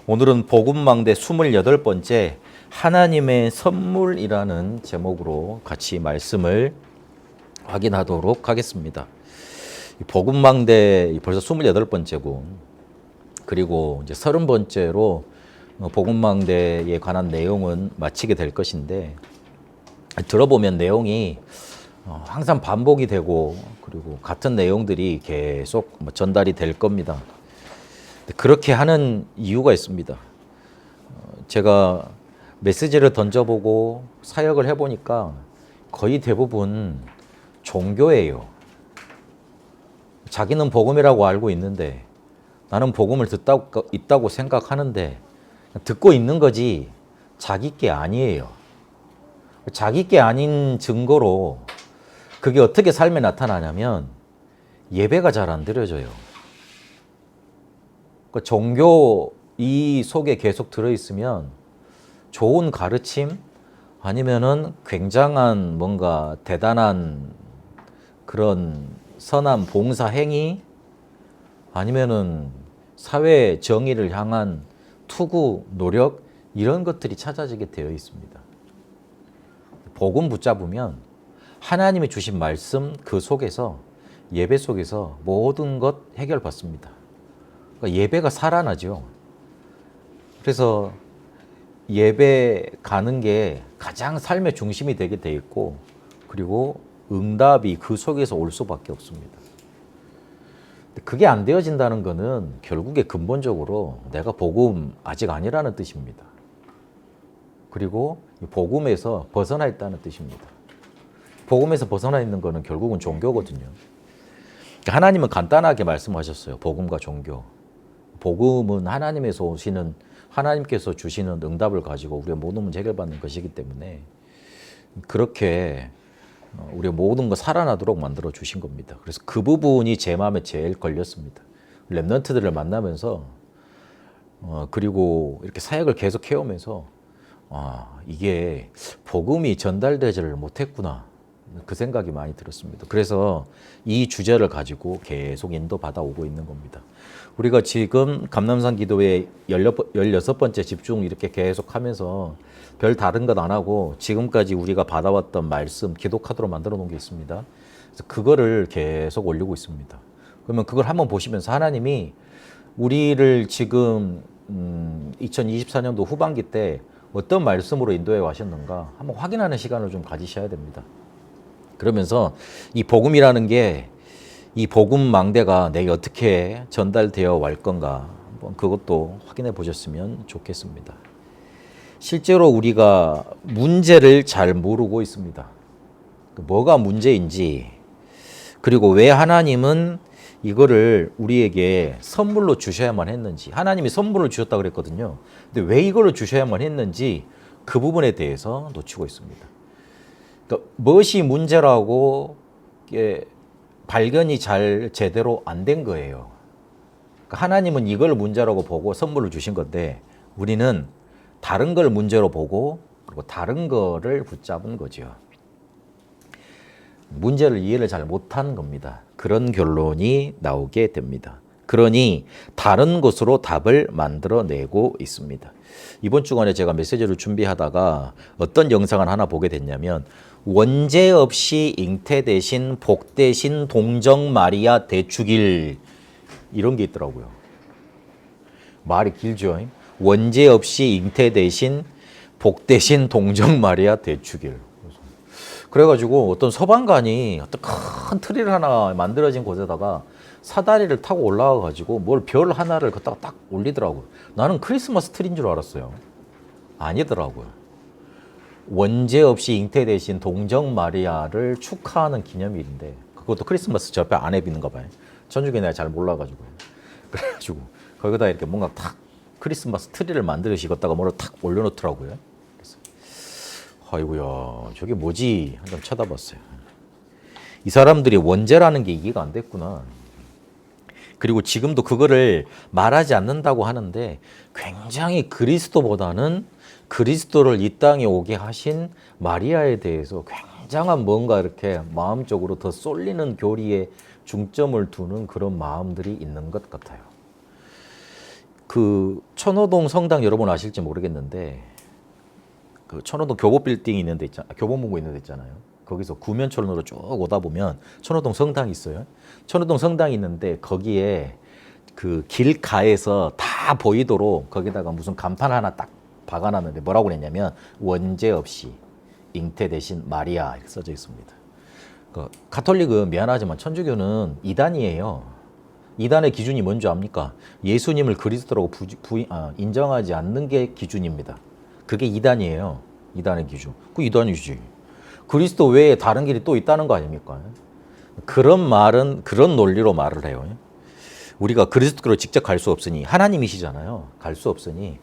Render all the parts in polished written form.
오늘은 복음망대 28번째 하나님의 선물이라는 제목으로 같이 말씀을 확인하도록 하겠습니다. 복음망대 벌써 28번째고 그리고 이제 30번째로 복음망대에 관한 내용은 마치게 될 것인데 들어보면 내용이 항상 반복이 되고 그리고 같은 내용들이 계속 전달이 될 겁니다. 그렇게 하는 이유가 있습니다. 제가 메시지를 던져보고 사역을 해보니까 거의 대부분 종교예요. 자기는 복음이라고 알고 있는데 나는 복음을 듣고 있다고 생각하는데 듣고 있는 거지 자기 게 아니에요. 자기 게 아닌 증거로 그게 어떻게 삶에 나타나냐면 예배가 잘 안 드려져요. 그 종교 이 속에 계속 들어있으면 좋은 가르침 아니면은 굉장한 뭔가 대단한 그런 선한 봉사 행위 아니면은 사회 정의를 향한 투구, 노력 이런 것들이 찾아지게 되어 있습니다. 복음 붙잡으면 하나님이 주신 말씀 그 속에서 예배 속에서 모든 것 해결받습니다. 그러니까 예배가 살아나죠. 그래서 예배 가는 게 가장 삶의 중심이 되게 돼 있고 그리고 응답이 그 속에서 올 수밖에 없습니다. 그게 안 되어진다는 것은 결국에 근본적으로 내가 복음 아직 아니라는 뜻입니다. 그리고 복음에서 벗어나 있다는 뜻입니다. 복음에서 벗어나 있는 것은 결국은 종교거든요. 하나님은 간단하게 말씀하셨어요. 복음과 종교. 복음은 하나님에서 오시는 하나님께서 주시는 응답을 가지고 우리의 모든 문제 해결받는 것이기 때문에 그렇게 우리의 모든 거 살아나도록 만들어 주신 겁니다. 그래서 그 부분이 제 마음에 제일 걸렸습니다. 렘넌트들을 만나면서 그리고 이렇게 사역을 계속 해오면서 이게 복음이 전달되지를 못했구나 그 생각이 많이 들었습니다. 그래서 이 주제를 가지고 계속 인도받아 오고 있는 겁니다. 우리가 지금 감남산 기도회 16번째 집중 이렇게 계속 하면서 별 다른 것 안 하고 지금까지 우리가 받아왔던 말씀 기도 카드로 만들어 놓은 게 있습니다. 그래서 그거를 계속 올리고 있습니다. 그러면 그걸 한번 보시면서 하나님이 우리를 지금 2024년도 후반기 때 어떤 말씀으로 인도해 와셨는가 한번 확인하는 시간을 좀 가지셔야 됩니다. 그러면서 이 복음이라는 게 이 복음 망대가 내게 어떻게 전달되어 갈 건가 한번 그것도 확인해 보셨으면 좋겠습니다. 실제로 우리가 문제를 잘 모르고 있습니다. 뭐가 문제인지 그리고 왜 하나님은 이거를 우리에게 선물로 주셔야만 했는지 하나님이 선물을 주셨다 그랬거든요. 근데 왜 이거를 주셔야만 했는지 그 부분에 대해서 놓치고 있습니다. 그러니까 무엇이 문제라고 발견이 잘 제대로 안 된 거예요. 그러니까 하나님은 이걸 문제라고 보고 선물을 주신 건데 우리는 다른 걸 문제로 보고 그리고 다른 거를 붙잡은 거죠. 문제를 이해를 잘 못한 겁니다. 그런 결론이 나오게 됩니다. 그러니 다른 것으로 답을 만들어내고 있습니다. 이번 주간에 제가 메시지를 준비하다가 어떤 영상을 하나 보게 됐냐면 원죄 없이 잉태되신 복되신 동정 마리아 대축일 이런 게 있더라고요. 말이 길죠. 원죄 없이 잉태되신 복되신 동정 마리아 대축일. 그래가지고 어떤 서방관이 어떤 큰 트리를 하나 만들어진 곳에다가 사다리를 타고 올라와가지고 뭘 별 하나를 갖다가 딱 올리더라고요. 나는 크리스마스 트리인 줄 알았어요. 아니더라고요. 원죄 없이 잉태되신 동정 마리아를 축하하는 기념일인데 그것도 크리스마스 저 옆에 안에 있는가 봐요. 전주에 내가 잘 몰라가지고 그래가지고 거기다 이렇게 뭔가 탁 크리스마스 트리를 만들으시겠다가 뭐를 탁 올려놓더라고요. 그래서 아이고야 저게 뭐지 한번 쳐다봤어요. 이 사람들이 원죄라는 게 이해가 안 됐구나. 그리고 지금도 그거를 말하지 않는다고 하는데 굉장히 그리스도보다는 그리스도를 이 땅에 오게 하신 마리아에 대해서 굉장한 뭔가 이렇게 마음적으로 더 쏠리는 교리에 중점을 두는 그런 마음들이 있는 것 같아요. 그 천호동 성당 여러분 아실지 모르겠는데 그 천호동 교보 빌딩 있는 데 있잖아요. 교보문고 있는 데 있잖아요. 거기서 구면철로로 쭉 오다 보면 천호동 성당이 있어요. 천호동 성당이 있는데 거기에 그 길가에서 다 보이도록 거기다가 무슨 간판 하나 딱 박아놨는데 뭐라고 그랬냐면 원죄 없이 잉태 대신 마리아 이렇게 써져 있습니다. 그 가톨릭은 미안하지만 천주교는 이단이에요. 이단의 기준이 뭔지 압니까? 예수님을 그리스도라고 인정하지 않는 게 기준입니다. 그게 이단이에요. 이단의 기준. 그 이단이지. 그리스도 외에 다른 길이 또 있다는 거 아닙니까? 그런 말은 그런 논리로 말을 해요. 우리가 그리스도로 직접 갈 수 없으니 하나님이시잖아요. 갈 수 없으니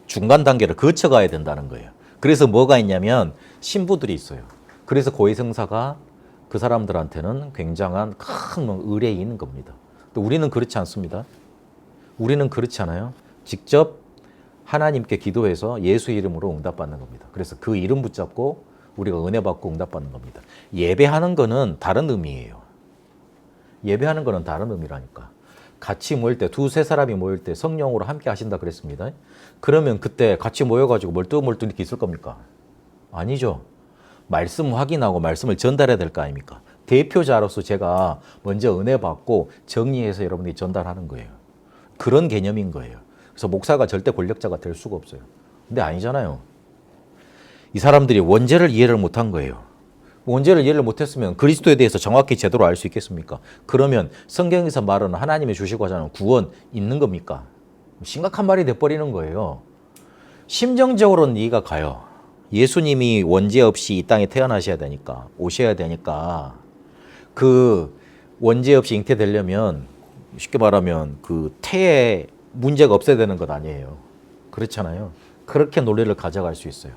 중간 단계를 거쳐가야 된다는 거예요. 그래서 뭐가 있냐면 신부들이 있어요. 그래서 고해성사가 그 사람들한테는 굉장한 큰 의뢰인 겁니다. 또 우리는 그렇지 않습니다. 우리는 그렇지 않아요. 직접 하나님께 기도해서 예수 이름으로 응답받는 겁니다. 그래서 그 이름 붙잡고 우리가 은혜 받고 응답받는 겁니다. 예배하는 거는 다른 의미예요. 예배하는 거는 다른 의미라니까. 같이 모일 때 두세 사람이 모일 때 성령으로 함께 하신다 그랬습니다. 그러면 그때 같이 모여가지고 멀뚱멀뚱 이렇게 있을 겁니까? 아니죠. 말씀 확인하고 말씀을 전달해야 될 거 아닙니까? 대표자로서 제가 먼저 은혜 받고 정리해서 여러분들이 전달하는 거예요. 그런 개념인 거예요. 그래서 목사가 절대 권력자가 될 수가 없어요. 근데 아니잖아요. 이 사람들이 원죄를 이해를 못한 거예요. 원죄를 이해를 못했으면 그리스도에 대해서 정확히 제대로 알 수 있겠습니까? 그러면 성경에서 말하는 하나님이 주시고자 하는 구원 있는 겁니까? 심각한 말이 돼버리는 거예요. 심정적으로는 이해가 가요. 예수님이 원죄 없이 이 땅에 태어나셔야 되니까, 오셔야 되니까 그 원죄 없이 잉태되려면 쉽게 말하면 그 태에 문제가 없어야 되는 것 아니에요. 그렇잖아요. 그렇게 논리를 가져갈 수 있어요.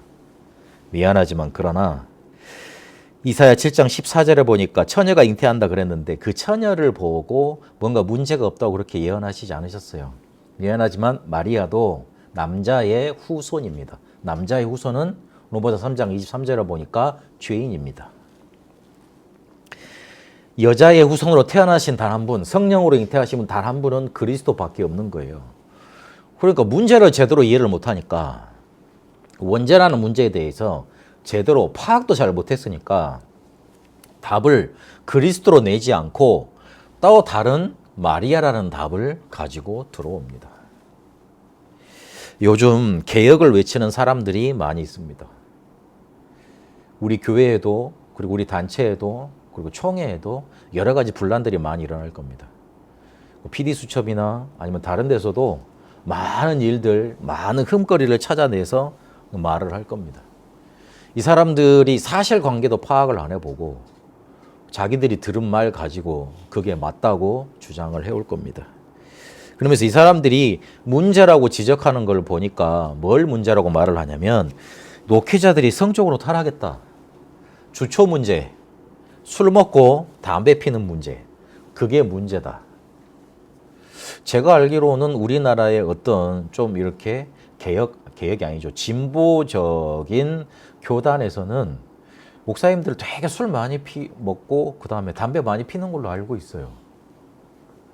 미안하지만 그러나 이사야 7장 14절에 보니까 처녀가 잉태한다 그랬는데 그 처녀를 보고 뭔가 문제가 없다고 그렇게 예언하시지 않으셨어요. 미안하지만 마리아도 남자의 후손입니다. 남자의 후손은 로마서 3장 23절에 보니까 죄인입니다. 여자의 후손으로 태어나신 단 한 분, 성령으로 잉태하신 분 단 한 분은 그리스도밖에 없는 거예요. 그러니까 문제를 제대로 이해를 못하니까 원죄라는 문제에 대해서 제대로 파악도 잘 못했으니까 답을 그리스도로 내지 않고 또 다른 마리아라는 답을 가지고 들어옵니다. 요즘 개혁을 외치는 사람들이 많이 있습니다. 우리 교회에도 그리고 우리 단체에도 그리고 총회에도 여러 가지 분란들이 많이 일어날 겁니다. PD수첩이나 아니면 다른 데서도 많은 일들, 많은 흠거리를 찾아내서 말을 할 겁니다. 이 사람들이 사실관계도 파악을 안 해보고 자기들이 들은 말 가지고 그게 맞다고 주장을 해올 겁니다. 그러면서 이 사람들이 문제라고 지적하는 걸 보니까 뭘 문제라고 말을 하냐면 목회자들이 성적으로 타락했다. 주초 문제, 술 먹고 담배 피는 문제, 그게 문제다. 제가 알기로는 우리나라의 어떤 좀 이렇게 개혁이 아니죠. 진보적인 교단에서는 목사님들 되게 술 많이 먹고 그 다음에 담배 많이 피는 걸로 알고 있어요.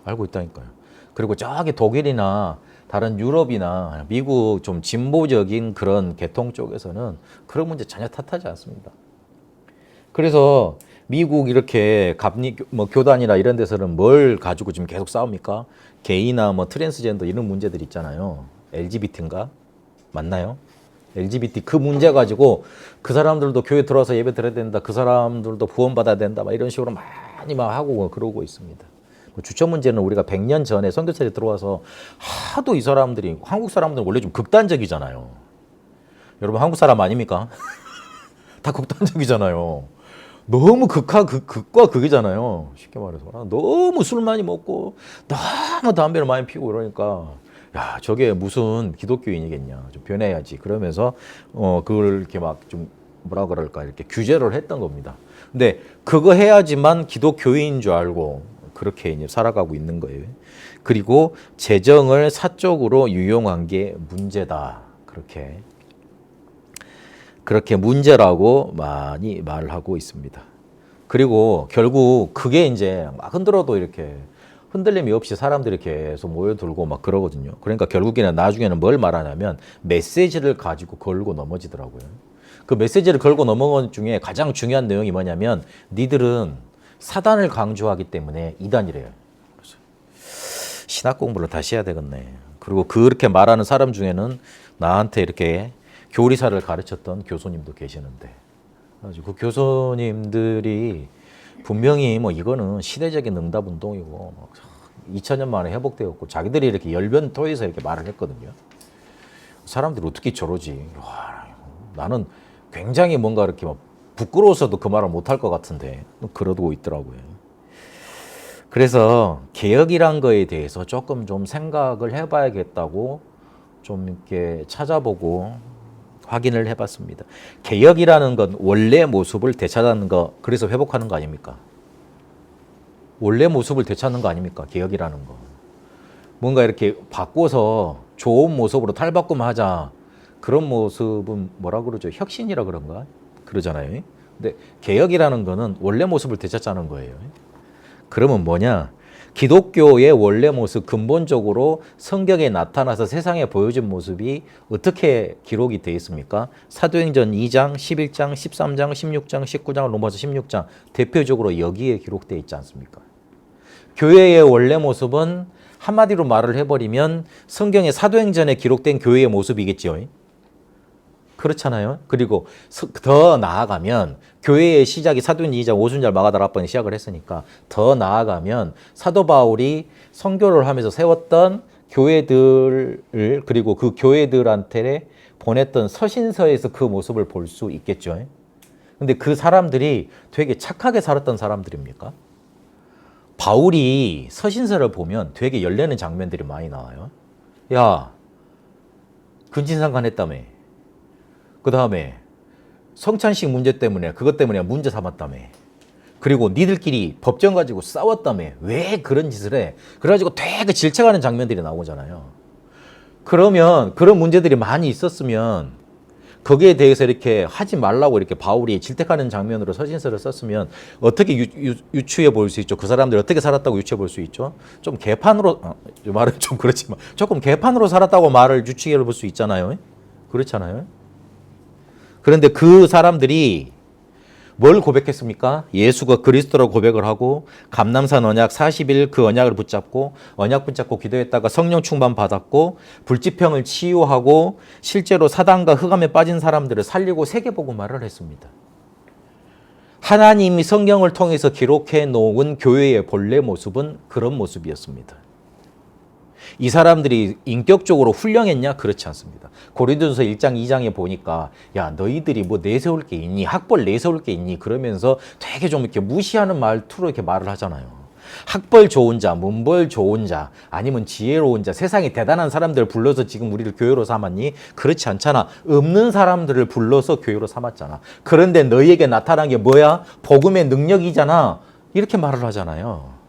알고 있다니까요. 그리고 저기 독일이나 다른 유럽이나 미국 좀 진보적인 그런 계통 쪽에서는 그런 문제 전혀 탓하지 않습니다. 그래서 미국 이렇게 교단이나 이런 데서는 뭘 가지고 지금 계속 싸웁니까? 게이나 트랜스젠더 이런 문제들 있잖아요. LGBT인가? 맞나요? LGBT 그 문제 가지고 그 사람들도 교회 들어와서 예배 드려야 된다. 그 사람들도 구원받아야 된다. 이런 식으로 많이 하고 그러고 있습니다. 주처 문제는 우리가 100년 전에 선교사들이 들어와서 하도 이 사람들이 한국 사람들은 원래 좀 극단적이잖아요. 여러분 한국 사람 아닙니까? 다 극단적이잖아요. 너무 극과 극이잖아요. 쉽게 말해서 너무 술 많이 먹고 너무 담배를 많이 피우고 그러니까 야 저게 무슨 기독교인이겠냐, 좀 변해야지. 그러면서 그걸 이렇게 좀 뭐라 그럴까 이렇게 규제를 했던 겁니다. 근데 그거 해야지만 기독교인인 줄 알고 그렇게 이제 살아가고 있는 거예요. 그리고 재정을 사적으로 유용한 게 문제다. 그렇게 문제라고 많이 말을 하고 있습니다. 그리고 결국 그게 이제 막 흔들어도 이렇게 흔들림이 없이 사람들이 계속 모여들고 막 그러거든요. 그러니까 결국에는 나중에는 뭘 말하냐면 메시지를 가지고 걸고 넘어지더라고요. 그 메시지를 걸고 넘어간 중에 가장 중요한 내용이 뭐냐면 니들은 사단을 강조하기 때문에 이단이래요. 신학 공부를 다시 해야 되겠네. 그리고 그렇게 말하는 사람 중에는 나한테 이렇게 교리사를 가르쳤던 교수님도 계시는데 그 교수님들이 분명히 뭐 이거는 시대적인 응답 운동이고 2000년 만에 회복되었고 자기들이 이렇게 열변토에서 이렇게 말을 했거든요. 사람들이 어떻게 저러지? 와, 나는 굉장히 뭔가 이렇게 막 부끄러워서도 그 말을 못할 것 같은데 그러고 있더라고요. 그래서 개혁이란 거에 대해서 조금 좀 생각을 해봐야겠다고 좀 이렇게 찾아보고 확인을 해봤습니다. 개혁이라는 건 원래 모습을 되찾는 거, 그래서 회복하는 거 아닙니까? 원래 모습을 되찾는 거 아닙니까? 개혁이라는 거. 뭔가 이렇게 바꿔서 좋은 모습으로 탈바꿈하자. 그런 모습은 뭐라 그러죠? 혁신이라 그런가? 그러잖아요. 근데 개혁이라는 거는 원래 모습을 되찾자는 거예요. 그러면 뭐냐? 기독교의 원래 모습, 근본적으로 성경에 나타나서 세상에 보여준 모습이 어떻게 기록이 되어 있습니까? 사도행전 2장, 11장, 13장, 16장, 19장, 로마서 16장 대표적으로 여기에 기록되어 있지 않습니까? 교회의 원래 모습은 한마디로 말을 해버리면 성경의 사도행전에 기록된 교회의 모습이겠죠. 그렇잖아요. 그리고 더 나아가면 교회의 시작이 사도행전 2장 오순절 마가다라 앞번에 시작을 했으니까 더 나아가면 사도 바울이 선교를 하면서 세웠던 교회들을 그리고 그 교회들한테 보냈던 서신서에서 그 모습을 볼 수 있겠죠. 근데 그 사람들이 되게 착하게 살았던 사람들입니까? 바울이 서신서를 보면 되게 열내는 장면들이 많이 나와요. 야, 근친상간 했다며. 그 다음에 성찬식 문제 때문에 그것 때문에 문제 삼았다며. 그리고 니들끼리 법정 가지고 싸웠다며. 왜 그런 짓을 해? 그래가지고 되게 질책하는 장면들이 나오잖아요. 그러면 그런 문제들이 많이 있었으면 거기에 대해서 이렇게 하지 말라고 이렇게 바울이 질책하는 장면으로 서신서를 썼으면 어떻게 유추해 볼 수 있죠? 그 사람들이 어떻게 살았다고 유추해 볼 수 있죠? 좀 개판으로, 말은 좀 그렇지만 조금 개판으로 살았다고 말을 유추해 볼 수 있잖아요. 그렇잖아요. 그런데 그 사람들이 뭘 고백했습니까? 예수가 그리스도라고 고백을 하고 감람산 언약 40일 그 언약을 붙잡고 언약 붙잡고 기도했다가 성령 충만 받았고 불지병을 치유하고 실제로 사단과 흑암에 빠진 사람들을 살리고 세계복음화를 했습니다. 하나님이 성경을 통해서 기록해 놓은 교회의 본래 모습은 그런 모습이었습니다. 이 사람들이 인격적으로 훌륭했냐? 그렇지 않습니다. 고린도전서 1장 2장에 보니까 야 너희들이 뭐 내세울 게 있니? 학벌 내세울 게 있니? 그러면서 되게 좀 이렇게 무시하는 말투로 이렇게 말을 하잖아요. 학벌 좋은 자, 문벌 좋은 자, 아니면 지혜로운 자, 세상에 대단한 사람들을 불러서 지금 우리를 교회로 삼았니? 그렇지 않잖아. 없는 사람들을 불러서 교회로 삼았잖아. 그런데 너희에게 나타난 게 뭐야? 복음의 능력이잖아. 이렇게 말을 하잖아요.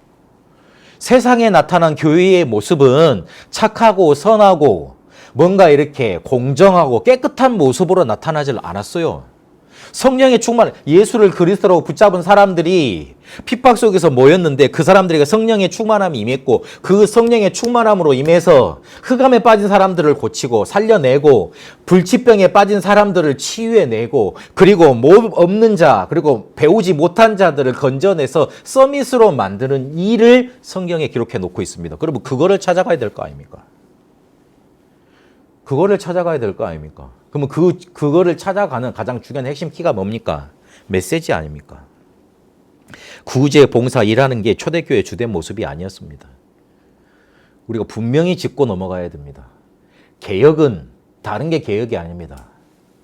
세상에 나타난 교회의 모습은 착하고 선하고 뭔가 이렇게 공정하고 깨끗한 모습으로 나타나질 않았어요. 성령의 충만, 예수를 그리스도라고 붙잡은 사람들이 핍박 속에서 모였는데 그 사람들에게 성령의 충만함이 임했고 그 성령의 충만함으로 임해서 흑암에 빠진 사람들을 고치고 살려내고 불치병에 빠진 사람들을 치유해내고 그리고 몸 없는 자 그리고 배우지 못한 자들을 건져내서 서밋으로 만드는 일을 성경에 기록해 놓고 있습니다. 그러면 그거를 찾아가야 될 거 아닙니까? 그거를 찾아가야 될 거 아닙니까? 그러면 그거를 찾아가는 가장 중요한 핵심 키가 뭡니까? 메시지 아닙니까? 구제, 봉사, 일하는 게 초대교회의 주된 모습이 아니었습니다. 우리가 분명히 짚고 넘어가야 됩니다. 개혁은 다른 게 개혁이 아닙니다.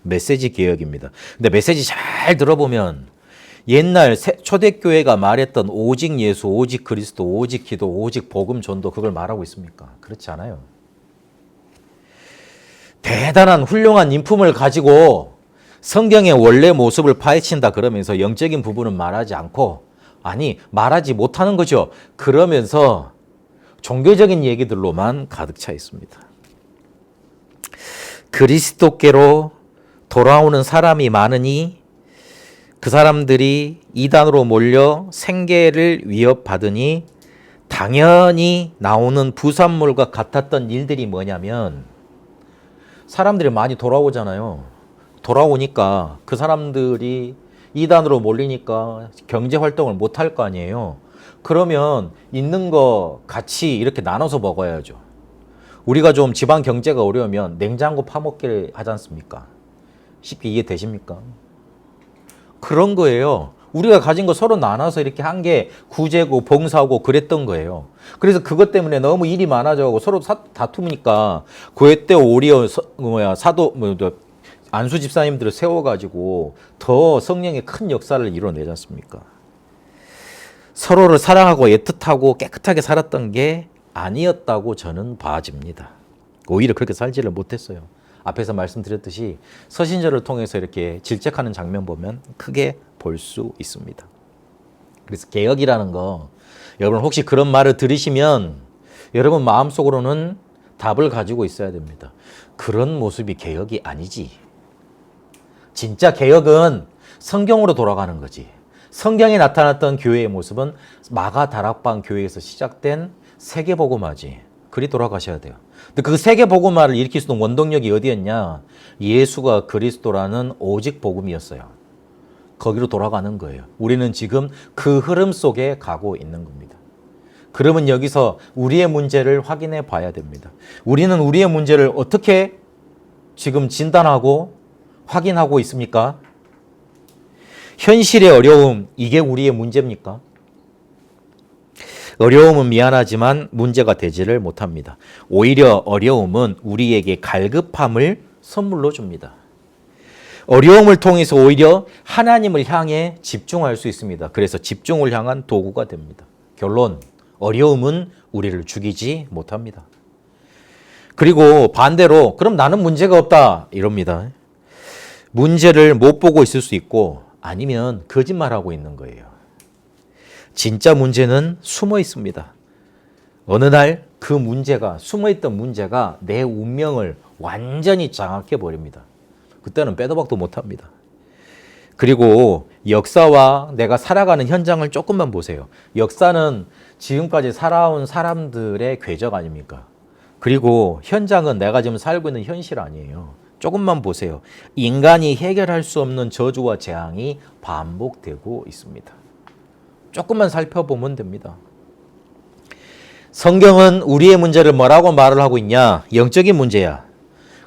메시지 개혁입니다. 근데 메시지 잘 들어보면 옛날 초대교회가 말했던 오직 예수, 오직 그리스도, 오직 기도, 오직 복음 전도 그걸 말하고 있습니까? 그렇지 않아요. 대단한 훌륭한 인품을 가지고 성경의 원래 모습을 파헤친다 그러면서 영적인 부분은 말하지 않고 아니 말하지 못하는 거죠. 그러면서 종교적인 얘기들로만 가득 차 있습니다. 그리스도께로 돌아오는 사람이 많으니 그 사람들이 이단으로 몰려 생계를 위협받으니 당연히 나오는 부산물과 같았던 일들이 뭐냐면 사람들이 많이 돌아오잖아요. 돌아오니까 그 사람들이 이단으로 몰리니까 경제 활동을 못 할 거 아니에요. 그러면 있는 거 같이 이렇게 나눠서 먹어야죠. 우리가 좀 지방 경제가 어려우면 냉장고 파먹기를 하지 않습니까? 쉽게 이해되십니까? 그런 거예요. 우리가 가진 거 서로 나눠서 이렇게 한 게 구제고 봉사하고 그랬던 거예요. 그래서 그것 때문에 너무 일이 많아져고 서로 다투니까 고대 때 오히려 안수 집사님들을 세워가지고 더 성령의 큰 역사를 이뤄내지 않습니까? 서로를 사랑하고 애틋하고 깨끗하게 살았던 게 아니었다고 저는 봐집니다. 오히려 그렇게 살지를 못했어요. 앞에서 말씀드렸듯이 서신절을 통해서 이렇게 질책하는 장면 보면 크게 볼 수 있습니다. 그래서 개혁이라는 거, 여러분 혹시 그런 말을 들으시면 여러분 마음속으로는 답을 가지고 있어야 됩니다. 그런 모습이 개혁이 아니지. 진짜 개혁은 성경으로 돌아가는 거지. 성경에 나타났던 교회의 모습은 마가 다락방 교회에서 시작된 세계복음화지. 그리 돌아가셔야 돼요. 근데 그 세계복음화를 일으킬 수 있는 원동력이 어디였냐? 예수가 그리스도라는 오직 복음이었어요. 거기로 돌아가는 거예요. 우리는 지금 그 흐름 속에 가고 있는 겁니다. 그러면 여기서 우리의 문제를 확인해 봐야 됩니다. 우리는 우리의 문제를 어떻게 지금 진단하고 확인하고 있습니까? 현실의 어려움, 이게 우리의 문제입니까? 어려움은 미안하지만 문제가 되지를 못합니다. 오히려 어려움은 우리에게 갈급함을 선물로 줍니다. 어려움을 통해서 오히려 하나님을 향해 집중할 수 있습니다. 그래서 집중을 향한 도구가 됩니다. 결론, 어려움은 우리를 죽이지 못합니다. 그리고 반대로 그럼 나는 문제가 없다 이럽니다. 문제를 못 보고 있을 수 있고 아니면 거짓말하고 있는 거예요. 진짜 문제는 숨어 있습니다. 어느 날 그 문제가, 숨어있던 문제가 내 운명을 완전히 장악해 버립니다. 그때는 빼도 박도 못합니다. 그리고 역사와 내가 살아가는 현장을 조금만 보세요. 역사는 지금까지 살아온 사람들의 궤적 아닙니까? 그리고 현장은 내가 지금 살고 있는 현실 아니에요. 조금만 보세요. 인간이 해결할 수 없는 저주와 재앙이 반복되고 있습니다. 조금만 살펴보면 됩니다. 성경은 우리의 문제를 뭐라고 말을 하고 있냐? 영적인 문제야.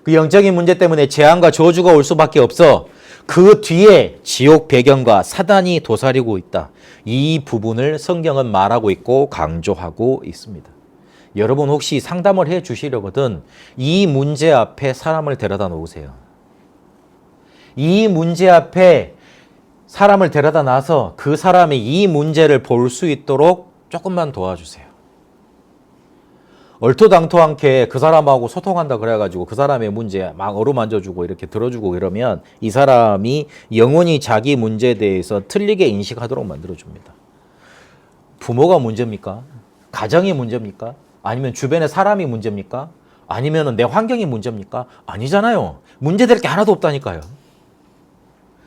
그 영적인 문제 때문에 재앙과 저주가 올 수밖에 없어. 그 뒤에 지옥 배경과 사단이 도사리고 있다. 이 부분을 성경은 말하고 있고 강조하고 있습니다. 여러분 혹시 상담을 해 주시려거든 이 문제 앞에 사람을 데려다 놓으세요. 이 문제 앞에 사람을 데려다 놔서 그 사람이 이 문제를 볼 수 있도록 조금만 도와주세요. 얼토당토 않게 그 사람하고 소통한다 그래가지고 그 사람의 문제 막 어루만져주고 이렇게 들어주고 이러면 이 사람이 영원히 자기 문제에 대해서 틀리게 인식하도록 만들어줍니다. 부모가 문제입니까? 가정이 문제입니까? 아니면 주변의 사람이 문제입니까? 아니면 내 환경이 문제입니까? 아니잖아요. 문제될 게 하나도 없다니까요.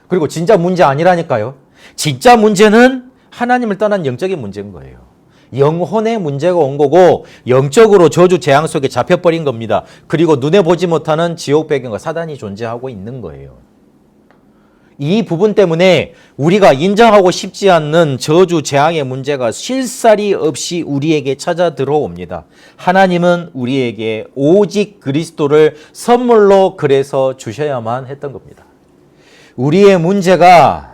그리고 진짜 문제 아니라니까요. 진짜 문제는 하나님을 떠난 영적인 문제인 거예요. 영혼의 문제가 온 거고 영적으로 저주 재앙 속에 잡혀버린 겁니다. 그리고 눈에 보지 못하는 지옥 배경과 사단이 존재하고 있는 거예요. 이 부분 때문에 우리가 인정하고 싶지 않는 저주 재앙의 문제가 실살이 없이 우리에게 찾아 들어옵니다. 하나님은 우리에게 오직 그리스도를 선물로 그래서 주셔야만 했던 겁니다. 우리의 문제가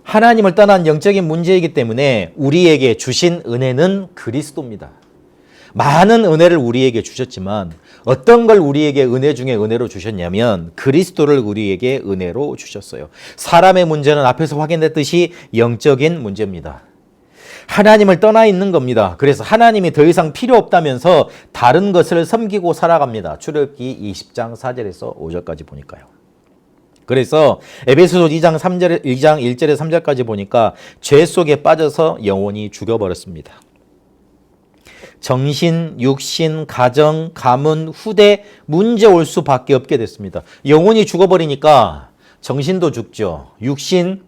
하나님을 떠난 영적인 문제이기 때문에 우리에게 주신 은혜는 그리스도입니다. 많은 은혜를 우리에게 주셨지만 어떤 걸 우리에게 은혜 중에 은혜로 주셨냐면 그리스도를 우리에게 은혜로 주셨어요. 사람의 문제는 앞에서 확인했듯이 영적인 문제입니다. 하나님을 떠나 있는 겁니다. 그래서 하나님이 더 이상 필요 없다면서 다른 것을 섬기고 살아갑니다. 출애굽기 20장 4절에서 5절까지 보니까요. 그래서 에베소서 2장 1절에서 3절까지 보니까 죄 속에 빠져서 영혼이 죽어버렸습니다. 정신, 육신, 가정, 가문, 후대 문제 올 수밖에 없게 됐습니다. 영혼이 죽어버리니까 정신도 죽죠. 육신,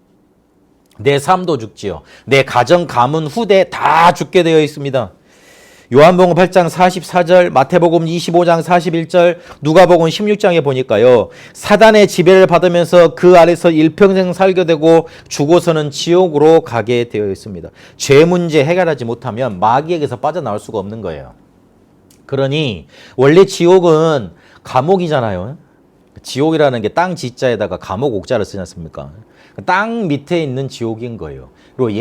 내 삶도 죽지요. 내 가정, 가문, 후대 다 죽게 되어 있습니다. 요한복음 8장 44절, 마태복음 25장 41절, 누가복음 16장에 보니까요. 사단의 지배를 받으면서 그 아래서 일평생 살게 되고 죽어서는 지옥으로 가게 되어 있습니다. 죄 문제 해결하지 못하면 마귀에게서 빠져나올 수가 없는 거예요. 그러니 원래 지옥은 감옥이잖아요. 지옥이라는 게 땅 지자에다가 감옥 옥자를 쓰지 않습니까? 땅 밑에 있는 지옥인 거예요. 그리고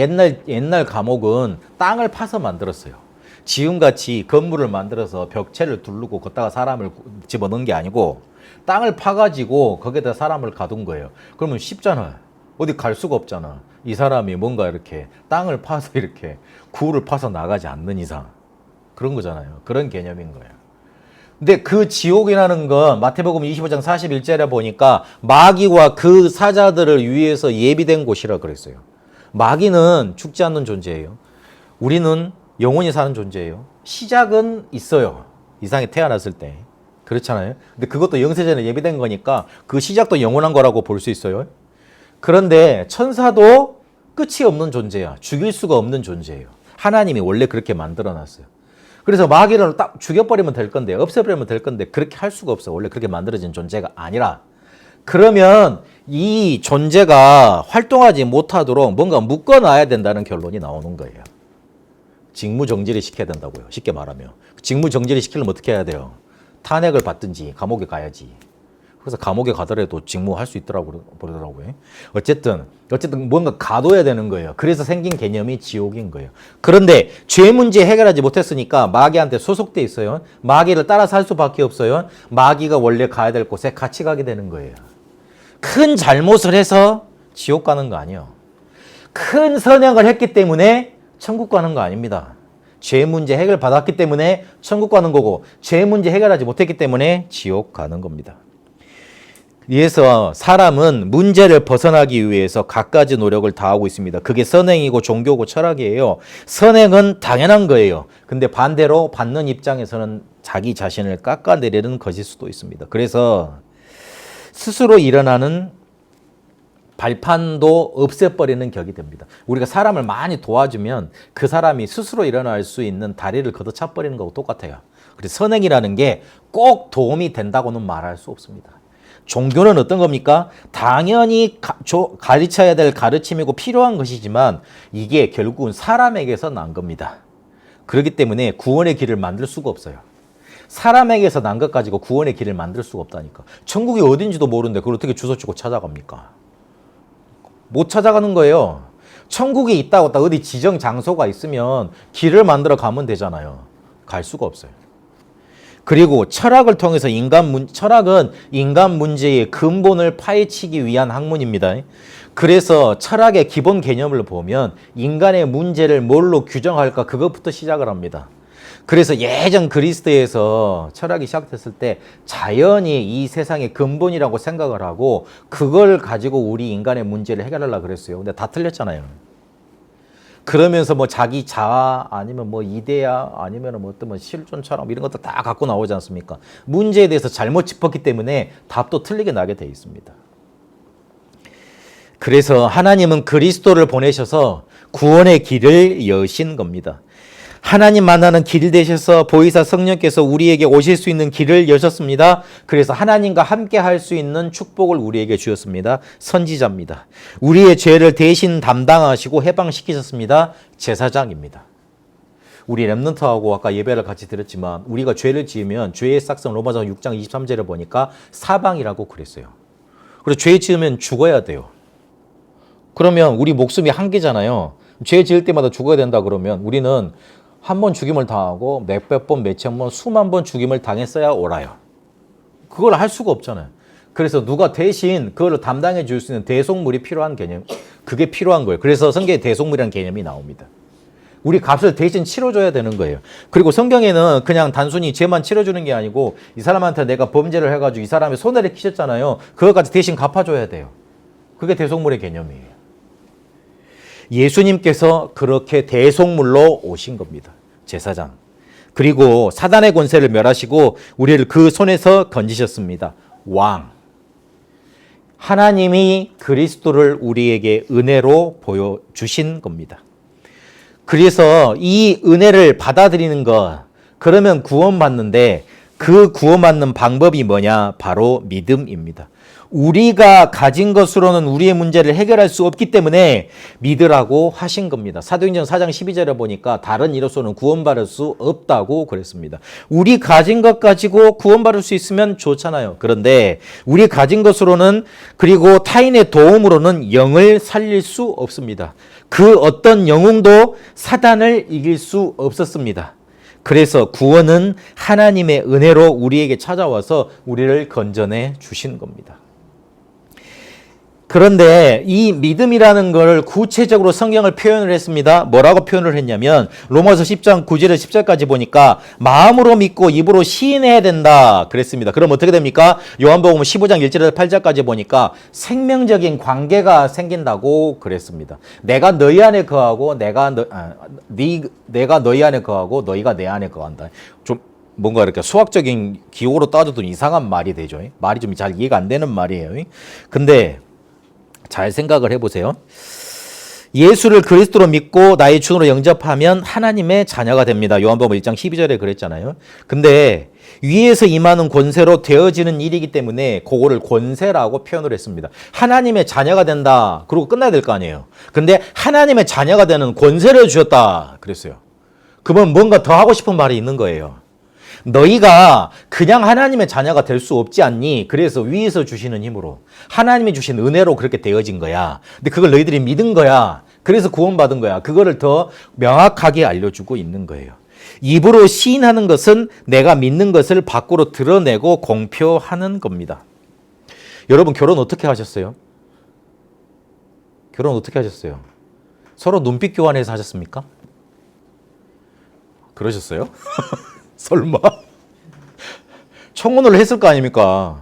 옛날 감옥은 땅을 파서 만들었어요. 지금같이 건물을 만들어서 벽체를 두르고 걷다가 사람을 집어넣은 게 아니고 땅을 파가지고 거기에다 사람을 가둔 거예요. 그러면 쉽잖아요. 어디 갈 수가 없잖아. 이 사람이 뭔가 이렇게 땅을 파서 이렇게 구를 파서 나가지 않는 이상 그런 거잖아요. 그런 개념인 거예요. 근데 그 지옥이라는 건 마태복음 25장 41절에 보니까 마귀와 그 사자들을 위해서 예비된 곳이라 그랬어요. 마귀는 죽지 않는 존재예요. 우리는 영원히 사는 존재예요. 시작은 있어요. 이 세상에 태어났을 때. 그렇잖아요. 근데 그것도 영세전에 예비된 거니까 그 시작도 영원한 거라고 볼 수 있어요. 그런데 천사도 끝이 없는 존재야. 죽일 수가 없는 존재예요. 하나님이 원래 그렇게 만들어놨어요. 그래서 마귀를 딱 죽여버리면 될 건데, 없애버리면 될 건데 그렇게 할 수가 없어. 원래 그렇게 만들어진 존재가 아니라. 그러면 이 존재가 활동하지 못하도록 뭔가 묶어놔야 된다는 결론이 나오는 거예요. 직무정지를 시켜야 된다고요. 쉽게 말하면. 직무정지를 시키려면 어떻게 해야 돼요? 탄핵을 받든지 감옥에 가야지. 그래서 감옥에 가더라도 직무할 수 있더라고요. 어쨌든 뭔가 가둬야 되는 거예요. 그래서 생긴 개념이 지옥인 거예요. 그런데 죄 문제 해결하지 못했으니까 마귀한테 소속돼 있어요. 마귀를 따라 살 수밖에 없어요. 마귀가 원래 가야 될 곳에 같이 가게 되는 거예요. 큰 잘못을 해서 지옥 가는 거 아니에요. 큰 선행을 했기 때문에 천국 가는 거 아닙니다. 죄 문제 해결 받았기 때문에 천국 가는 거고 죄 문제 해결하지 못했기 때문에 지옥 가는 겁니다. 그래서 사람은 문제를 벗어나기 위해서 갖가지 노력을 다하고 있습니다. 그게 선행이고 종교고 철학이에요. 선행은 당연한 거예요. 근데 반대로 받는 입장에서는 자기 자신을 깎아내리는 것일 수도 있습니다. 그래서 스스로 일어나는 발판도 없애버리는 격이 됩니다. 우리가 사람을 많이 도와주면 그 사람이 스스로 일어날 수 있는 다리를 걷어차버리는 거하고 똑같아요. 그래서 선행이라는 게 꼭 도움이 된다고는 말할 수 없습니다. 종교는 어떤 겁니까? 당연히 가르쳐야 될 가르침이고 필요한 것이지만 이게 결국은 사람에게서 난 겁니다. 그렇기 때문에 구원의 길을 만들 수가 없어요. 사람에게서 난 것 가지고 구원의 길을 만들 수가 없다니까. 천국이 어딘지도 모르는데 그걸 어떻게 주소 찍고 찾아갑니까? 못 찾아가는 거예요. 천국이 있다고 딱 어디 지정 장소가 있으면 길을 만들어 가면 되잖아요. 갈 수가 없어요. 그리고 철학을 통해서 철학은 인간 문제의 근본을 파헤치기 위한 학문입니다. 그래서 철학의 기본 개념을 보면 인간의 문제를 뭘로 규정할까 그것부터 시작을 합니다. 그래서 예전 그리스에서 철학이 시작됐을 때 자연이 이 세상의 근본이라고 생각을 하고 그걸 가지고 우리 인간의 문제를 해결하려고 그랬어요. 근데 다 틀렸잖아요. 그러면서 뭐 자기 자아 아니면 뭐 이데아 아니면 뭐 어떤 뭐 실존처럼 이런 것도 다 갖고 나오지 않습니까? 문제에 대해서 잘못 짚었기 때문에 답도 틀리게 나게 돼 있습니다. 그래서 하나님은 그리스도를 보내셔서 구원의 길을 여신 겁니다. 하나님 만나는 길 되셔서 보이사 성령께서 우리에게 오실 수 있는 길을 여셨습니다. 그래서 하나님과 함께 할 수 있는 축복을 우리에게 주셨습니다. 선지자입니다. 우리의 죄를 대신 담당하시고 해방시키셨습니다. 제사장입니다. 우리 렘넌트하고 아까 예배를 같이 드렸지만 우리가 죄를 지으면 죄의 싹성 로마서 6장 23절에 보니까 사방이라고 그랬어요. 그래서 죄 지으면 죽어야 돼요. 그러면 우리 목숨이 한 개잖아요. 죄 지을 때마다 죽어야 된다 그러면 우리는 한 번 죽임을 당하고 몇백 번, 몇천 번, 수만 번 죽임을 당했어야 옳아요. 그걸 할 수가 없잖아요. 그래서 누가 대신 그걸 담당해 줄 수 있는 대속물이 필요한 개념, 그게 필요한 거예요. 그래서 성경에 대속물이라는 개념이 나옵니다. 우리 값을 대신 치러줘야 되는 거예요. 그리고 성경에는 그냥 단순히 죄만 치러주는 게 아니고 이 사람한테 내가 범죄를 해가지고 이 사람의 손해를 끼쳤잖아요. 그것까지 대신 갚아줘야 돼요. 그게 대속물의 개념이에요. 예수님께서 그렇게 대속물로 오신 겁니다. 제사장. 그리고 사단의 권세를 멸하시고 우리를 그 손에서 건지셨습니다. 왕. 하나님이 그리스도를 우리에게 은혜로 보여주신 겁니다. 그래서 이 은혜를 받아들이는 것, 그러면 구원받는데 그 구원받는 방법이 뭐냐? 바로 믿음입니다. 우리가 가진 것으로는 우리의 문제를 해결할 수 없기 때문에 믿으라고 하신 겁니다. 사도행전 4장 12절에 보니까 다른 이로서는 구원받을 수 없다고 그랬습니다. 우리 가진 것 가지고 구원받을 수 있으면 좋잖아요. 그런데 우리 가진 것으로는 그리고 타인의 도움으로는 영을 살릴 수 없습니다. 그 어떤 영웅도 사단을 이길 수 없었습니다. 그래서 구원은 하나님의 은혜로 우리에게 찾아와서 우리를 건져내 주신 겁니다. 그런데 이 믿음이라는 걸 구체적으로 성경을 표현을 했습니다. 뭐라고 표현을 했냐면 로마서 10장 9절에서 10절까지 보니까 마음으로 믿고 입으로 시인해야 된다 그랬습니다. 그럼 어떻게 됩니까? 요한복음 15장 1절에서 8절까지 보니까 생명적인 관계가 생긴다고 그랬습니다. 내가 너희 안에 거하고 내가 너희 안에 거하고 너희가 내 안에 거한다. 좀 뭔가 이렇게 수학적인 기호로 따져도 이상한 말이 되죠. 말이 좀 잘 이해가 안 되는 말이에요. 근데 잘 생각을 해보세요. 예수를 그리스도로 믿고 나의 주로 영접하면 하나님의 자녀가 됩니다. 요한복음 1장 12절에 그랬잖아요. 근데 위에서 임하는 권세로 되어지는 일이기 때문에 그거를 권세라고 표현을 했습니다. 하나님의 자녀가 된다. 그러고 끝나야 될 거 아니에요. 근데 하나님의 자녀가 되는 권세를 주셨다. 그랬어요. 그러면 뭔가 더 하고 싶은 말이 있는 거예요. 너희가 그냥 하나님의 자녀가 될 수 없지 않니? 그래서 위에서 주시는 힘으로 하나님이 주신 은혜로 그렇게 되어진 거야. 근데 그걸 너희들이 믿은 거야. 그래서 구원받은 거야. 그거를 더 명확하게 알려주고 있는 거예요. 입으로 시인하는 것은 내가 믿는 것을 밖으로 드러내고 공표하는 겁니다. 여러분 결혼 어떻게 하셨어요? 결혼 어떻게 하셨어요? 서로 눈빛 교환해서 하셨습니까? 그러셨어요? 설마? 청혼을 했을 거 아닙니까?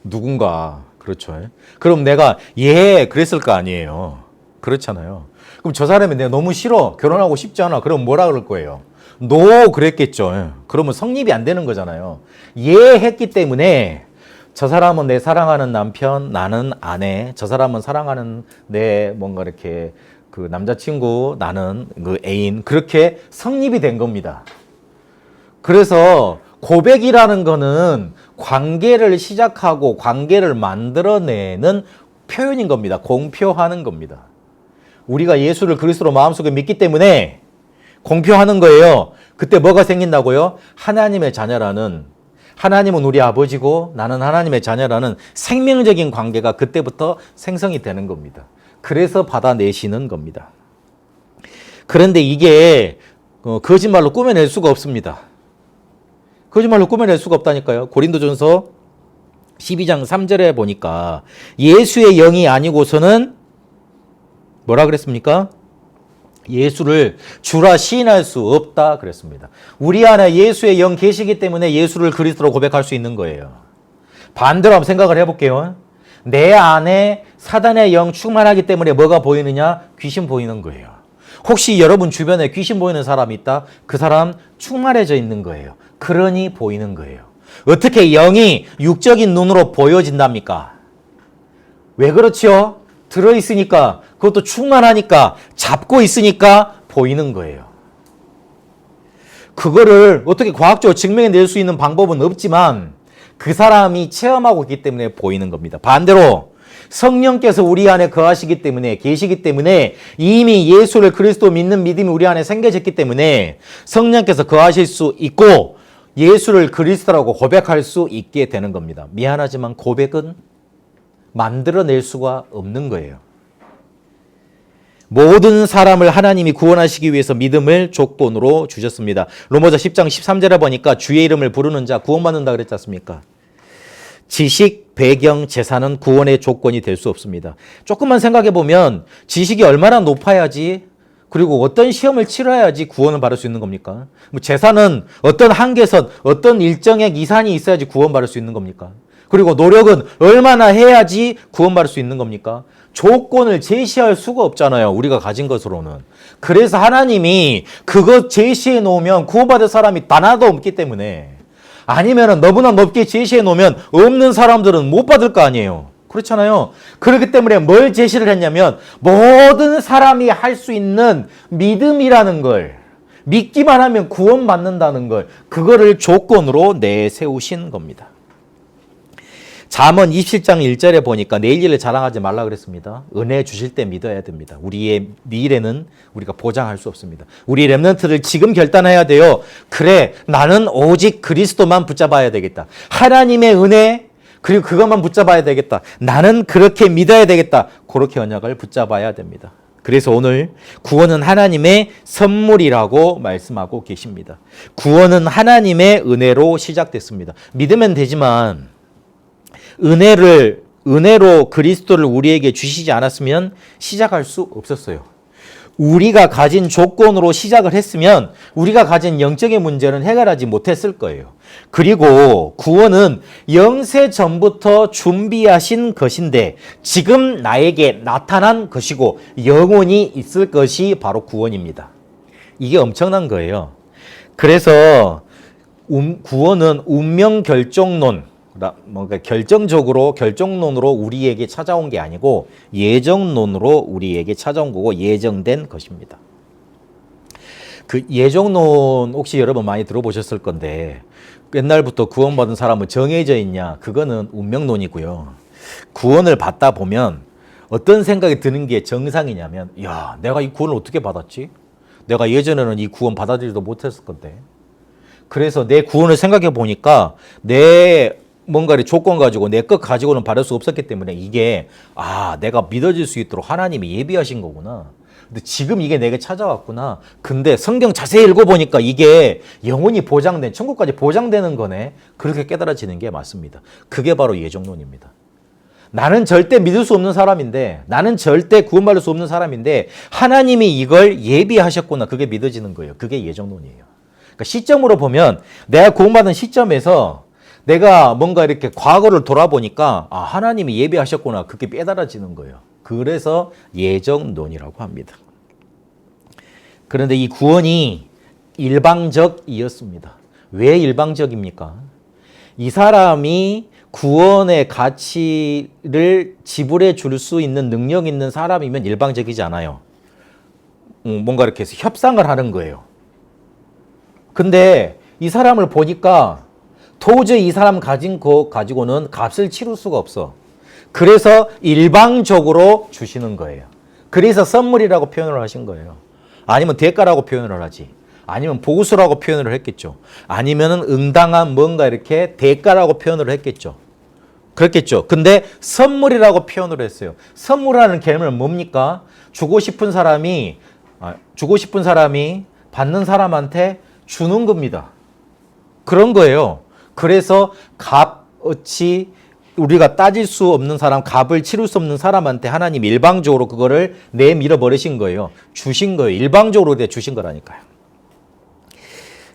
누군가. 그렇죠. 그럼 내가 그랬을 거 아니에요. 그렇잖아요. 그럼 저 사람이 내가 너무 싫어. 결혼하고 싶지 않아. 그럼 뭐라 그럴 거예요? 그랬겠죠. 그러면 성립이 안 되는 거잖아요. 했기 때문에 저 사람은 내 사랑하는 남편, 나는 아내, 저 사람은 사랑하는 내 뭔가 이렇게 그 남자친구, 나는 그 애인, 그렇게 성립이 된 겁니다. 그래서 고백이라는 거는 관계를 시작하고 관계를 만들어내는 표현인 겁니다. 공표하는 겁니다. 우리가 예수를 그리스도로 마음속에 믿기 때문에 공표하는 거예요. 그때 뭐가 생긴다고요? 하나님의 자녀라는, 하나님은 우리 아버지고 나는 하나님의 자녀라는 생명적인 관계가 그때부터 생성이 되는 겁니다. 그래서 받아내시는 겁니다. 그런데 이게 거짓말로 꾸며낼 수가 없습니다. 거짓말로 꾸며낼 수가 없다니까요. 고린도전서 12장 3절에 보니까 예수의 영이 아니고서는 뭐라 그랬습니까? 예수를 주라 시인할 수 없다 그랬습니다. 우리 안에 예수의 영 계시기 때문에 예수를 그리스도로 고백할 수 있는 거예요. 반대로 한번 생각을 해볼게요. 내 안에 사단의 영 충만하기 때문에 뭐가 보이느냐? 귀신 보이는 거예요. 혹시 여러분 주변에 귀신 보이는 사람이 있다? 그 사람 충만해져 있는 거예요. 그러니 보이는 거예요. 어떻게 영이 육적인 눈으로 보여진답니까? 왜 그렇지요? 들어있으니까, 그것도 충만하니까, 잡고 있으니까 보이는 거예요. 그거를 어떻게 과학적으로 증명해낼 수 있는 방법은 없지만 그 사람이 체험하고 있기 때문에 보이는 겁니다. 반대로 성령께서 우리 안에 거하시기 때문에, 계시기 때문에 이미 예수를 그리스도 믿는 믿음이 우리 안에 생겨졌기 때문에 성령께서 거하실 수 있고 예수를 그리스도라고 고백할 수 있게 되는 겁니다. 미안하지만 고백은 만들어낼 수가 없는 거예요. 모든 사람을 하나님이 구원하시기 위해서 믿음을 조건으로 주셨습니다. 로마서 10장 13절에 보니까 주의 이름을 부르는 자 구원받는다 그랬지 않습니까? 지식, 배경, 재산은 구원의 조건이 될 수 없습니다. 조금만 생각해 보면 지식이 얼마나 높아야지, 그리고 어떤 시험을 치러야지 구원을 받을 수 있는 겁니까? 뭐 재산은 어떤 한계선, 어떤 일정의 이산이 있어야지 구원받을 수 있는 겁니까? 그리고 노력은 얼마나 해야지 구원받을 수 있는 겁니까? 조건을 제시할 수가 없잖아요. 우리가 가진 것으로는. 그래서 하나님이 그것 제시해 놓으면 구원받을 사람이 단 하나도 없기 때문에, 아니면 너무나 높게 제시해 놓으면 없는 사람들은 못 받을 거 아니에요. 그렇잖아요. 그렇기 때문에 뭘 제시를 했냐면 모든 사람이 할 수 있는 믿음이라는 걸, 믿기만 하면 구원받는다는 걸, 그거를 조건으로 내세우신 겁니다. 잠언 27장 1절에 보니까 내일 일을 자랑하지 말라 그랬습니다. 은혜 주실 때 믿어야 됩니다. 우리의 미래는 우리가 보장할 수 없습니다. 우리 렘넌트를 지금 결단해야 돼요. 그래, 나는 오직 그리스도만 붙잡아야 되겠다. 하나님의 은혜, 그리고 그것만 붙잡아야 되겠다. 나는 그렇게 믿어야 되겠다. 그렇게 언약을 붙잡아야 됩니다. 그래서 오늘 구원은 하나님의 선물이라고 말씀하고 계십니다. 구원은 하나님의 은혜로 시작됐습니다. 믿으면 되지만 은혜로 그리스도를 우리에게 주시지 않았으면 시작할 수 없었어요. 우리가 가진 조건으로 시작을 했으면 우리가 가진 영적인 문제는 해결하지 못했을 거예요. 그리고 구원은 영세 전부터 준비하신 것인데 지금 나에게 나타난 것이고 영원히 있을 것이 바로 구원입니다. 이게 엄청난 거예요. 그래서 구원은 운명 결정론, 뭔가 결정론으로 우리에게 찾아온 게 아니고 예정론으로 우리에게 찾아온 거고 예정된 것입니다. 그 예정론 혹시 여러분 많이 들어보셨을 건데 옛날부터 구원받은 사람은 정해져 있냐? 그거는 운명론이고요. 구원을 받다 보면 어떤 생각이 드는 게 정상이냐면, 야, 내가 이 구원을 어떻게 받았지? 내가 예전에는 이 구원 받아들이지도 못했을 건데. 그래서 내 구원을 생각해 보니까 내 뭔가를 조건 가지고 내 것 가지고는 받을 수 없었기 때문에 이게 내가 믿어질 수 있도록 하나님이 예비하신 거구나. 근데 지금 이게 내게 찾아왔구나. 근데 성경 자세히 읽어보니까 이게 영원히 보장된, 천국까지 보장되는 거네. 그렇게 깨달아지는 게 맞습니다. 그게 바로 예정론입니다. 나는 절대 믿을 수 없는 사람인데, 나는 절대 구원받을 수 없는 사람인데 하나님이 이걸 예비하셨구나. 그게 믿어지는 거예요. 그게 예정론이에요. 그러니까 시점으로 보면 내가 구원받은 시점에서 내가 뭔가 이렇게 과거를 돌아보니까 하나님이 예비하셨구나. 그게 깨달아지는 거예요. 그래서 예정론이라고 합니다. 그런데 이 구원이 일방적이었습니다. 왜 일방적입니까? 이 사람이 구원의 가치를 지불해 줄 수 있는 능력 있는 사람이면 일방적이지 않아요. 뭔가 이렇게 해서 협상을 하는 거예요. 근데 이 사람을 보니까 도저히 이 사람 가진 거 가지고는 값을 치를 수가 없어. 그래서 일방적으로 주시는 거예요. 그래서 선물이라고 표현을 하신 거예요. 아니면 대가라고 표현을 하지. 아니면 보수라고 표현을 했겠죠. 아니면은 응당한 뭔가 이렇게 대가라고 표현을 했겠죠. 그렇겠죠. 근데 선물이라고 표현을 했어요. 선물이라는 개념은 뭡니까? 주고 싶은 사람이 받는 사람한테 주는 겁니다. 그런 거예요. 그래서 값어치 우리가 따질 수 없는 사람, 값을 치를 수 없는 사람한테 하나님 일방적으로 그거를 내밀어 버리신 거예요. 주신 거예요. 일방적으로 주신 거라니까요.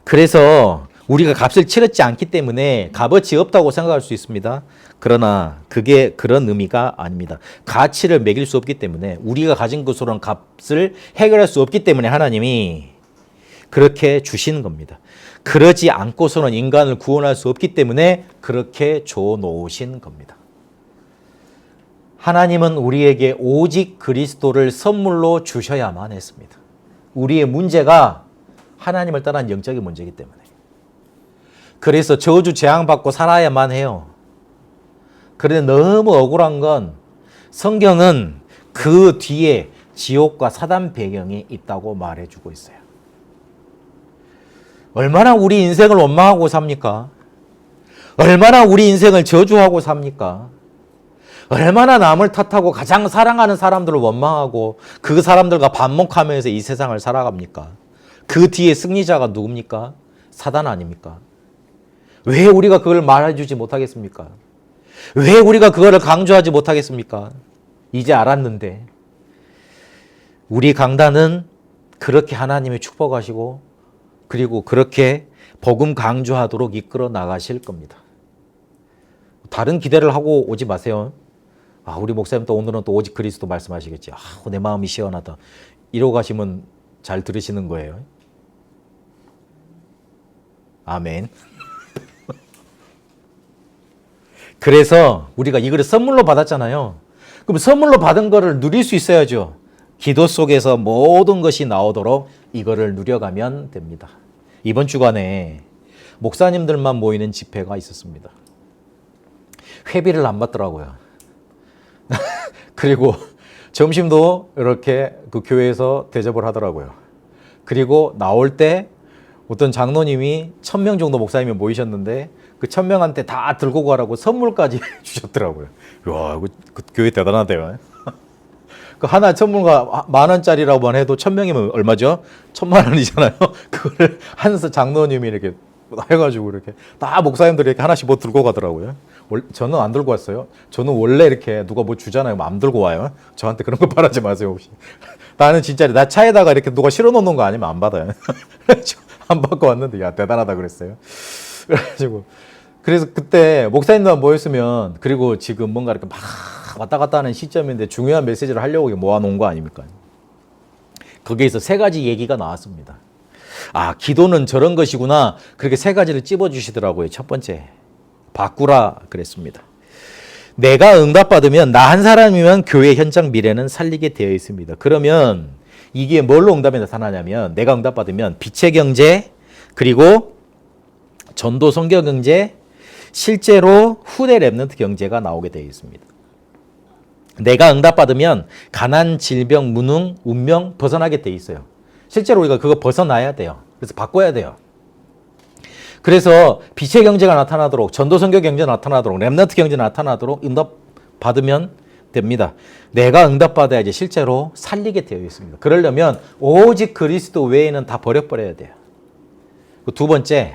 그래서 우리가 값을 치렀지 않기 때문에 값어치 없다고 생각할 수 있습니다. 그러나 그게 그런 의미가 아닙니다. 가치를 매길 수 없기 때문에 우리가 가진 것으로는 값을 해결할 수 없기 때문에 하나님이 그렇게 주시는 겁니다. 그러지 않고서는 인간을 구원할 수 없기 때문에 그렇게 줘 놓으신 겁니다. 하나님은 우리에게 오직 그리스도를 선물로 주셔야만 했습니다. 우리의 문제가 하나님을 떠난 영적인 문제이기 때문에. 그래서 저주 재앙받고 살아야만 해요. 그런데 너무 억울한 건 성경은 그 뒤에 지옥과 사단 배경이 있다고 말해주고 있어요. 얼마나 우리 인생을 원망하고 삽니까? 얼마나 우리 인생을 저주하고 삽니까? 얼마나 남을 탓하고 가장 사랑하는 사람들을 원망하고 그 사람들과 반목하면서 이 세상을 살아갑니까? 그 뒤에 승리자가 누굽니까? 사단 아닙니까? 왜 우리가 그걸 말해주지 못하겠습니까? 왜 우리가 그거를 강조하지 못하겠습니까? 이제 알았는데 우리 강단은 그렇게 하나님이 축복하시고 그리고 그렇게 복음 강조하도록 이끌어 나가실 겁니다. 다른 기대를 하고 오지 마세요. 우리 목사님 또 오늘은 또 오직 그리스도 말씀하시겠지. 내 마음이 시원하다. 이러고 가시면 잘 들으시는 거예요. 아멘. 그래서 우리가 이거를 선물로 받았잖아요. 그럼 선물로 받은 거를 누릴 수 있어야죠. 기도 속에서 모든 것이 나오도록 이거를 누려가면 됩니다. 이번 주간에 목사님들만 모이는 집회가 있었습니다. 회비를 안 받더라고요. 그리고 점심도 이렇게 그 교회에서 대접을 하더라고요. 그리고 나올 때 어떤 장로님이 1000명 정도 목사님이 모이셨는데 그 1000명한테 다 들고 가라고 선물까지 주셨더라고요. 와, 그 교회 대단하대요. 그 하나 선물가 10,000원짜리라고만 해도 1000명이면 얼마죠? 10,000,000원이잖아요. 그거를 한 장로님이 이렇게 해가지고 이렇게 다 목사님들이 이렇게 하나씩 뭐 들고 가더라고요. 저는 안 들고 왔어요. 저는 원래 이렇게 누가 뭐 주잖아요. 안 들고 와요. 저한테 그런 거 바라지 마세요, 혹시. 나는 진짜 나 차에다가 이렇게 누가 실어 놓는 거 아니면 안 받아요. 안 받고 왔는데, 야, 대단하다 그랬어요. 그래가지고. 그래서 그때 목사님들만 모였으면, 그리고 지금 뭔가 이렇게 막 왔다 갔다 하는 시점인데 중요한 메시지를 하려고 모아놓은 거 아닙니까? 거기에서 3가지 얘기가 나왔습니다. 아, 기도는 저런 것이구나. 그렇게 3가지를 찝어주시더라고요. 첫 번째, 바꾸라 그랬습니다. 내가 응답받으면 나 한 사람이면 교회 현장 미래는 살리게 되어 있습니다. 그러면 이게 뭘로 응답이 나타나냐면 내가 응답받으면 빛의 경제, 그리고 전도 선교 경제, 실제로 후대 랩넌트 경제가 나오게 되어 있습니다. 내가 응답받으면 가난, 질병, 무능, 운명 벗어나게 돼 있어요. 실제로 우리가 그거 벗어나야 돼요. 그래서 바꿔야 돼요. 그래서 빛의 경제가 나타나도록, 전도 선교 경제가 나타나도록, 랩넌트 경제가 나타나도록 응답받으면 됩니다. 내가 응답받아야지 실제로 살리게 되어 있습니다. 그러려면 오직 그리스도 외에는 다 버려버려야 돼요. 두 번째,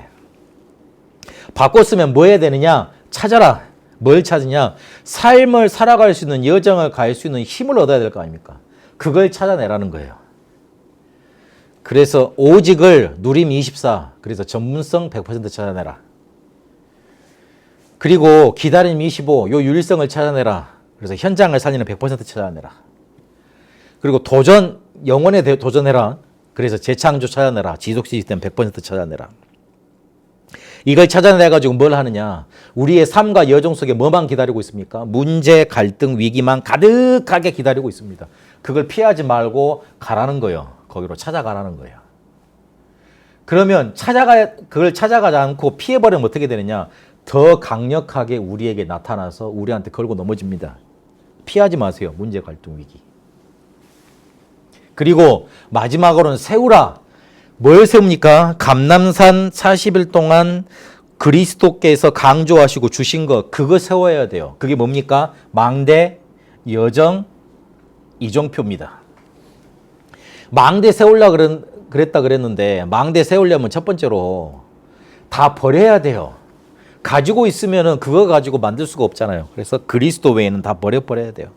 바꿨으면 뭐 해야 되느냐? 찾아라. 뭘 찾으냐? 삶을 살아갈 수 있는, 여정을 갈 수 있는 힘을 얻어야 될 거 아닙니까? 그걸 찾아내라는 거예요. 그래서 오직을 누림 24, 그래서 전문성 100% 찾아내라. 그리고 기다림 25, 요 유일성을 찾아내라. 그래서 현장을 살리는 100% 찾아내라. 그리고 도전, 영혼에 도전해라. 그래서 재창조 찾아내라. 지속 시스템 100% 찾아내라. 이걸 찾아내가지고 뭘 하느냐? 우리의 삶과 여정 속에 뭐만 기다리고 있습니까? 문제, 갈등, 위기만 가득하게 기다리고 있습니다. 그걸 피하지 말고 가라는 거예요. 거기로 찾아가라는 거예요. 그러면 그걸 찾아가지 않고 피해버리면 어떻게 되느냐? 더 강력하게 우리에게 나타나서 우리한테 걸고 넘어집니다. 피하지 마세요. 문제, 갈등, 위기. 그리고 마지막으로는 세우라. 뭘 세웁니까? 감람산 40일 동안 그리스도께서 강조하시고 주신 것, 그거 세워야 돼요. 그게 뭡니까? 망대, 여정, 이정표입니다. 망대 세우려고 그랬다 그랬는데, 망대 세우려면 첫 번째로 다 버려야 돼요. 가지고 있으면은 그거 가지고 만들 수가 없잖아요. 그래서 그리스도 외에는 다 버려야 돼요.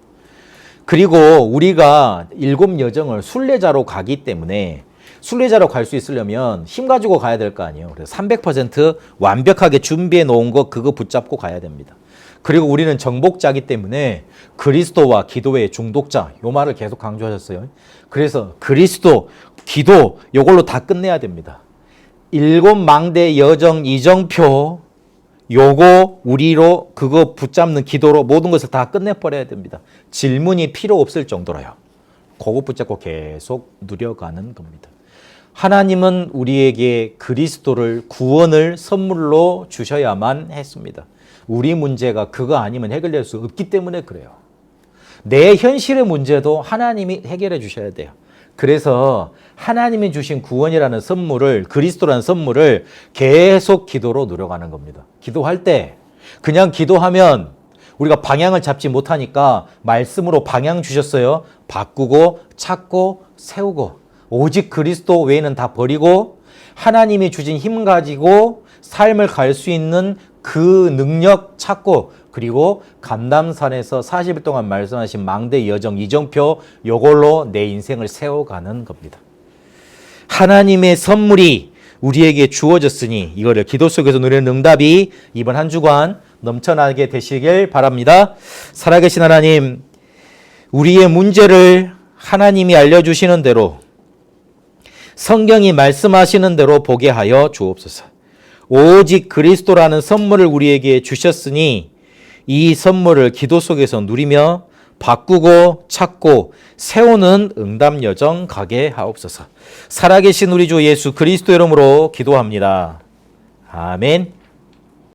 그리고 우리가 7 여정을 순례자로 가기 때문에 순례자로 갈 수 있으려면 힘 가지고 가야 될 거 아니에요. 그래서 300% 완벽하게 준비해 놓은 거 그거 붙잡고 가야 됩니다. 그리고 우리는 정복자이기 때문에 그리스도와 기도의 중독자, 요 말을 계속 강조하셨어요. 그래서 그리스도, 기도 요걸로 다 끝내야 됩니다. 7 망대 여정 이정표 요거 우리로 그거 붙잡는 기도로 모든 것을 다 끝내버려야 됩니다. 질문이 필요 없을 정도로요. 그거 붙잡고 계속 누려가는 겁니다. 하나님은 우리에게 그리스도를, 구원을 선물로 주셔야만 했습니다. 우리 문제가 그거 아니면 해결될 수 없기 때문에 그래요. 내 현실의 문제도 하나님이 해결해 주셔야 돼요. 그래서 하나님이 주신 구원이라는 선물을, 그리스도라는 선물을 계속 기도로 누려가는 겁니다. 기도할 때 그냥 기도하면 우리가 방향을 잡지 못하니까 말씀으로 방향 주셨어요. 바꾸고 찾고 세우고 오직 그리스도 외에는 다 버리고 하나님이 주신 힘 가지고 삶을 갈 수 있는 그 능력 찾고, 그리고 감람산에서 40일 동안 말씀하신 망대 여정 이정표 요걸로 내 인생을 세워가는 겁니다. 하나님의 선물이 우리에게 주어졌으니 이거를 기도 속에서 누리는 응답이 이번 한 주간 넘쳐나게 되시길 바랍니다. 살아계신 하나님, 우리의 문제를 하나님이 알려주시는 대로, 성경이 말씀하시는 대로 보게 하여 주옵소서. 오직 그리스도라는 선물을 우리에게 주셨으니 이 선물을 기도 속에서 누리며 바꾸고 찾고 세우는 응답 여정 가게 하옵소서. 살아계신 우리 주 예수 그리스도 이름으로 기도합니다. 아멘.